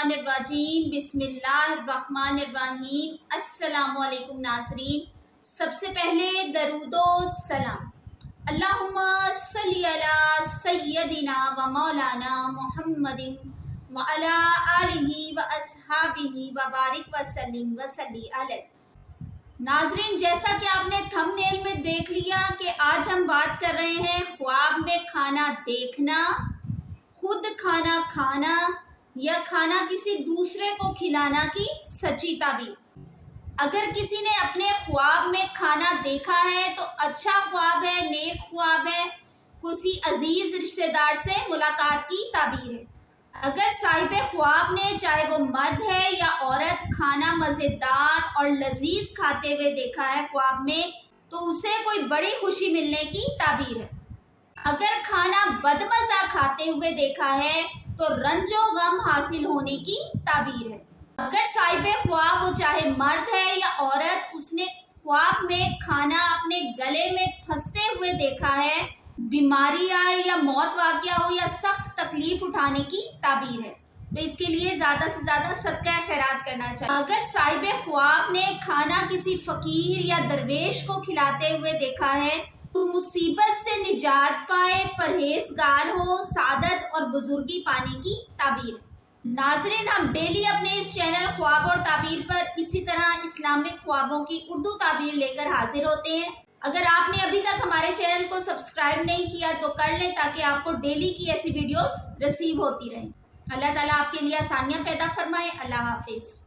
मिनश्शैतानिर्रजीम बिस्मिल्लाहिर्रहमानिर्रहीम। अस्सलामु अलैकुम नाज़रीन। सबसे पहले दरूदो सलाम अल्लाहुम्मा सल्ली अला सय्यदिना व मौलाना मुहम्मदिन व अला आलिहि व अस्हाबिहि व बारिक व सल्लिम व सल्ली अलैहि। नाज़रीन, जैसा कि आपने थंबनेल में देख लिया कि आज हम बात कर रहे हैं ख्वाब में खाना देखना, खुद खाना खाना या खाना किसी दूसरे को खिलाना की सच्ची ताबीर। अगर किसी ने अपने ख्वाब में खाना देखा है तो अच्छा ख्वाब है, नेक ख्वाब है, किसी अजीज रिश्तेदार से मुलाकात की ताबीर है। अगर साहिब ख्वाब ने, चाहे वो मर्द है या औरत, खाना मज़ेदार और लजीज खाते हुए देखा है ख्वाब में, तो उसे कोई बड़ी खुशी मिलने की ताबीर है। अगर खाना बदमज़ा खाते हुए देखा है तो रंजो गम हासिल होने की ताबीर है। अगर साहिब ख्वाब, वो चाहे मर्द है या औरत, उसने ख्वाब में खाना अपने गले में फंसते हुए देखा है, बीमारी आए या मौत वाक़या हो या सख्त तकलीफ उठाने की ताबीर है। तो इसके लिए ज़्यादा से ज़्यादा सदका खैरात करना चाहिए। अगर साहिब ख्वाब ने खाना किसी फ़कीर या दरवेश को खिलाते हुए देखा है तो मुसीबत से निजात पाए, परहेजगार हो, सादत और बुजुर्गी पाने की ताबीर। नाज़रीन, हम डेली अपने इस चैनल ख्वाब और ताबीर पर इसी तरह इस्लामिक ख्वाबों की उर्दू ताबीर लेकर हाजिर होते हैं। अगर आपने अभी तक हमारे चैनल को सब्सक्राइब नहीं किया तो कर लें ताकि आपको डेली की ऐसी वीडियोस रिसीव होती रहें। अल्लाह ताला आपके लिए आसानियाँ पैदा फरमाए। अल्लाह हाफिज़।